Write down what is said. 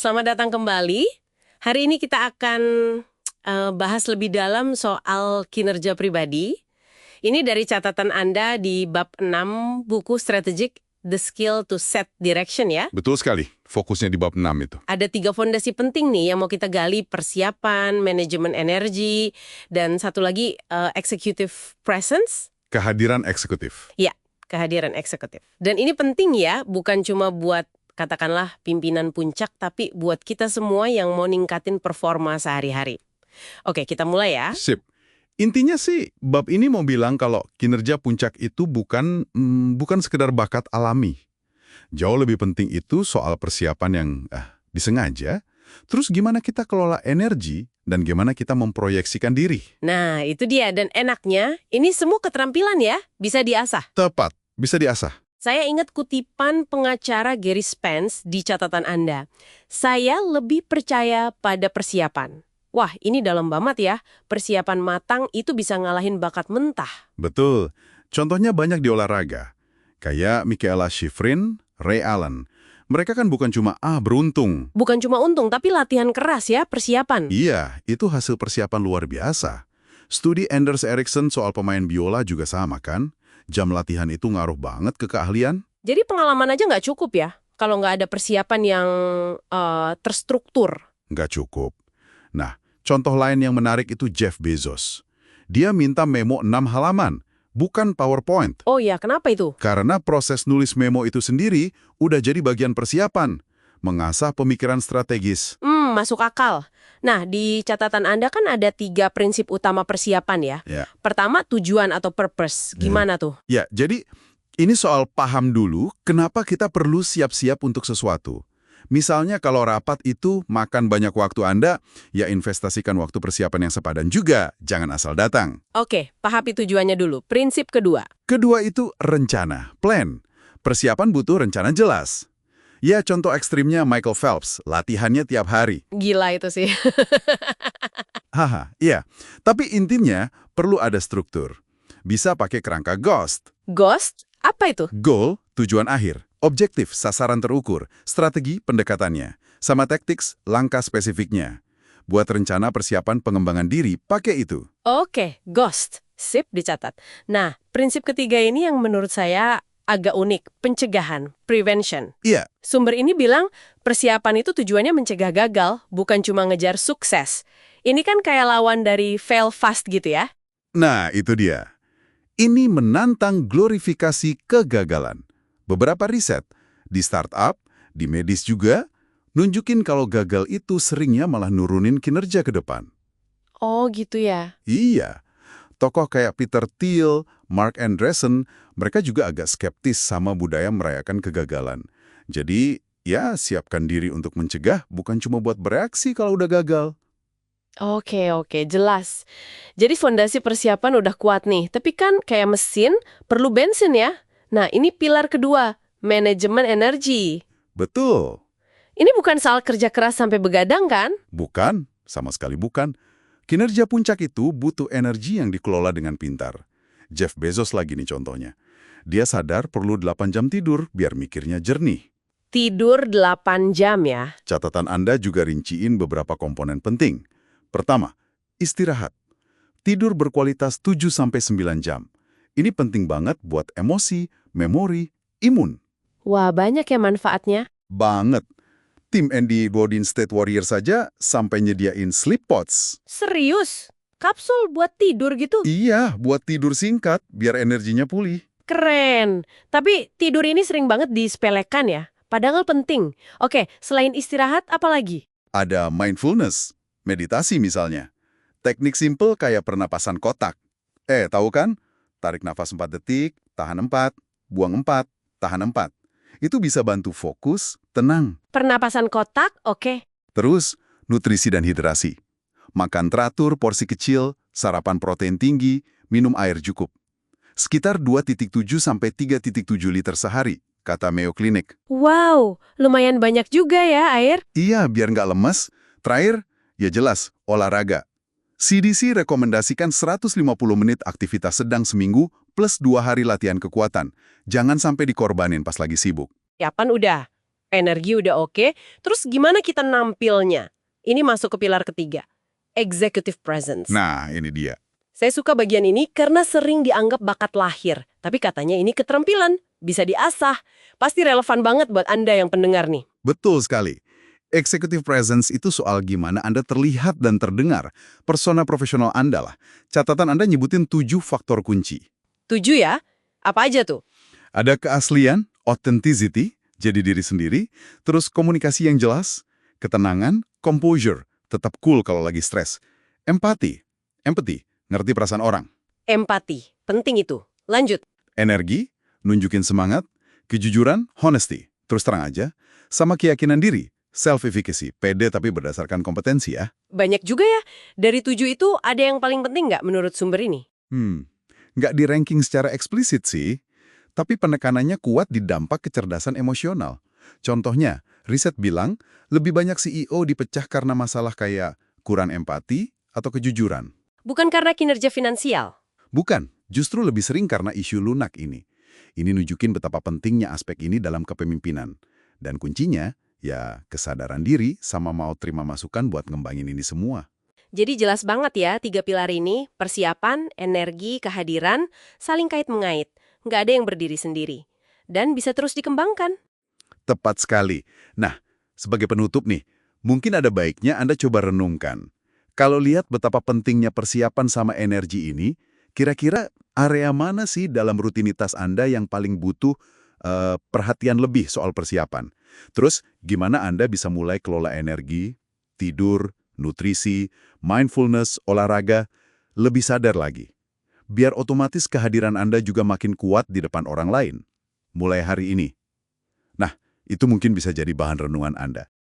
Selamat datang kembali. Hari ini kita akan bahas lebih dalam soal kinerja pribadi. Ini dari catatan Anda di bab 6 buku Strategic, The Skill to Set Direction ya. Betul sekali, fokusnya di bab 6 itu. Ada 3 fondasi penting nih yang mau kita gali, persiapan, manajemen energi, dan satu lagi executive presence. Kehadiran eksekutif. Ya, kehadiran eksekutif. Dan ini penting ya, bukan cuma buat katakanlah pimpinan puncak, tapi buat kita semua yang mau ningkatin performa sehari-hari. Oke, kita mulai ya. Sip. Intinya sih, bab ini mau bilang kalau kinerja puncak itu bukan sekedar bakat alami. Jauh lebih penting itu soal persiapan yang disengaja, terus gimana kita kelola energi, dan gimana kita memproyeksikan diri. Nah, itu dia. Dan enaknya, ini semua keterampilan ya, bisa diasah. Tepat, bisa diasah. Saya ingat kutipan pengacara Gary Spence di catatan Anda. Saya lebih percaya pada persiapan. Wah, ini dalam banget ya. Persiapan matang itu bisa ngalahin bakat mentah. Betul. Contohnya banyak di olahraga. Kayak Mikaela Shiffrin, Ray Allen. Mereka kan bukan cuma beruntung. Bukan cuma untung, tapi latihan keras ya, persiapan. Iya, itu hasil persiapan luar biasa. Studi Anders Ericsson soal pemain biola juga sama kan? Jam latihan itu ngaruh banget ke keahlian. Jadi pengalaman aja nggak cukup ya, kalau nggak ada persiapan yang terstruktur. Nggak cukup. Nah, contoh lain yang menarik itu Jeff Bezos. Dia minta memo 6 halaman, bukan PowerPoint. Oh ya, kenapa itu? Karena proses nulis memo itu sendiri udah jadi bagian persiapan. Mengasah pemikiran strategis. Masuk akal. Nah, di catatan Anda kan ada 3 prinsip utama persiapan ya. Ya. Pertama, tujuan atau purpose. Gimana tuh? Ya, jadi ini soal paham dulu kenapa kita perlu siap-siap untuk sesuatu. Misalnya kalau rapat itu makan banyak waktu Anda, ya investasikan waktu persiapan yang sepadan juga, jangan asal datang. Oke, pahami tujuannya dulu. Prinsip kedua. Kedua itu rencana, plan. Persiapan butuh rencana jelas. Ya, contoh ekstrimnya Michael Phelps, latihannya tiap hari. Gila itu sih. Haha, iya. Tapi intinya perlu ada struktur. Bisa pakai kerangka GHOST. Ghost? Apa itu? Goal, tujuan akhir. Objektif, sasaran terukur. Strategi, pendekatannya. Sama tactics, langkah spesifiknya. Buat rencana persiapan pengembangan diri, pakai itu. Oke, ghost. Sip, dicatat. Nah, prinsip ketiga ini yang menurut saya agak unik. Pencegahan, prevention. Iya, Sumber ini bilang persiapan itu tujuannya mencegah gagal, bukan cuma ngejar sukses. Ini kan kayak lawan dari fail fast gitu ya. nah itu dia. Ini menantang glorifikasi kegagalan. Beberapa riset, di startup, di medis juga, nunjukin kalau gagal itu seringnya malah nurunin kinerja ke depan. Oh gitu ya. Iya, tokoh kayak Peter Thiel, Mark Andreessen, mereka juga agak skeptis sama budaya merayakan kegagalan. Jadi, ya siapkan diri untuk mencegah, bukan cuma buat bereaksi kalau udah gagal. Oke, jelas. Jadi fondasi persiapan udah kuat nih, tapi kan kayak mesin perlu bensin ya. Nah, ini pilar kedua, manajemen energi. Betul. Ini bukan soal kerja keras sampai begadang kan? Bukan, sama sekali bukan. Kinerja puncak itu butuh energi yang dikelola dengan pintar. Jeff Bezos lagi nih contohnya. Dia sadar perlu 8 jam tidur biar mikirnya jernih. Tidur 8 jam ya. Catatan Anda juga rinciin beberapa komponen penting. Pertama, istirahat. Tidur berkualitas 7-9 jam. Ini penting banget buat emosi, memori, imun. Wah, banyak ya manfaatnya. Banget. Tim Andy Bodin State Warrior saja sampai nyediain sleep pods. Serius? Kapsul buat tidur gitu? Iya, buat tidur singkat biar energinya pulih. Keren. Tapi tidur ini sering banget disepelekan ya. Padahal penting. Oke, selain istirahat, apa lagi? Ada mindfulness, meditasi misalnya. Teknik simple kayak pernapasan kotak. Tahu kan? Tarik nafas 4 detik, tahan 4, buang 4, tahan 4. Itu bisa bantu fokus, tenang. Pernapasan kotak, oke. Terus, nutrisi dan hidrasi. Makan teratur, porsi kecil, sarapan protein tinggi, minum air cukup. Sekitar 2,7-3,7 liter sehari, kata Mayo Clinic. Wow, lumayan banyak juga ya air. Iya, biar nggak lemes. Terakhir, ya jelas, olahraga. CDC rekomendasikan 150 menit aktivitas sedang seminggu plus 2 hari latihan kekuatan. Jangan sampai dikorbanin pas lagi sibuk. Siapan udah. Energi udah oke, terus gimana kita nampilnya? Ini masuk ke pilar ketiga, executive presence. Nah, ini dia. Saya suka bagian ini karena sering dianggap bakat lahir, tapi katanya ini keterampilan, bisa diasah. Pasti relevan banget buat Anda yang pendengar nih. Betul sekali. Executive presence itu soal gimana Anda terlihat dan terdengar. Persona profesional Anda lah. Catatan Anda nyebutin 7 faktor kunci. 7 ya? Apa aja tuh? Ada keaslian, authenticity, jadi diri sendiri, terus komunikasi yang jelas, ketenangan, composure, tetap cool kalau lagi stres, empati, ngerti perasaan orang, Empati, penting itu. Lanjut. energi, nunjukin semangat, kejujuran, honesty, terus terang aja, sama keyakinan diri, self-efficacy, pede tapi berdasarkan kompetensi ya. Banyak juga ya. Dari 7 itu ada yang paling penting nggak menurut sumber ini? Nggak di ranking secara eksplisit sih, tapi penekanannya kuat di dampak kecerdasan emosional. Contohnya, riset bilang lebih banyak CEO dipecah karena masalah kayak kurang empati atau kejujuran. Bukan karena kinerja finansial. Bukan, justru lebih sering karena isu lunak ini. Ini nunjukin betapa pentingnya aspek ini dalam kepemimpinan. Dan kuncinya, ya kesadaran diri sama mau terima masukan buat ngembangin ini semua. Jadi jelas banget ya 3 pilar ini, persiapan, energi, kehadiran, saling kait-mengait. Nggak ada yang berdiri sendiri. Dan bisa terus dikembangkan. Tepat sekali. Nah, sebagai penutup nih, mungkin ada baiknya Anda coba renungkan. Kalau lihat betapa pentingnya persiapan sama energi ini, kira-kira area mana sih dalam rutinitas Anda yang paling butuh perhatian lebih soal persiapan? Terus, gimana Anda bisa mulai kelola energi, tidur, nutrisi, mindfulness, olahraga, lebih sadar lagi? Biar otomatis kehadiran Anda juga makin kuat di depan orang lain. Mulai hari ini. Nah, itu mungkin bisa jadi bahan renungan Anda.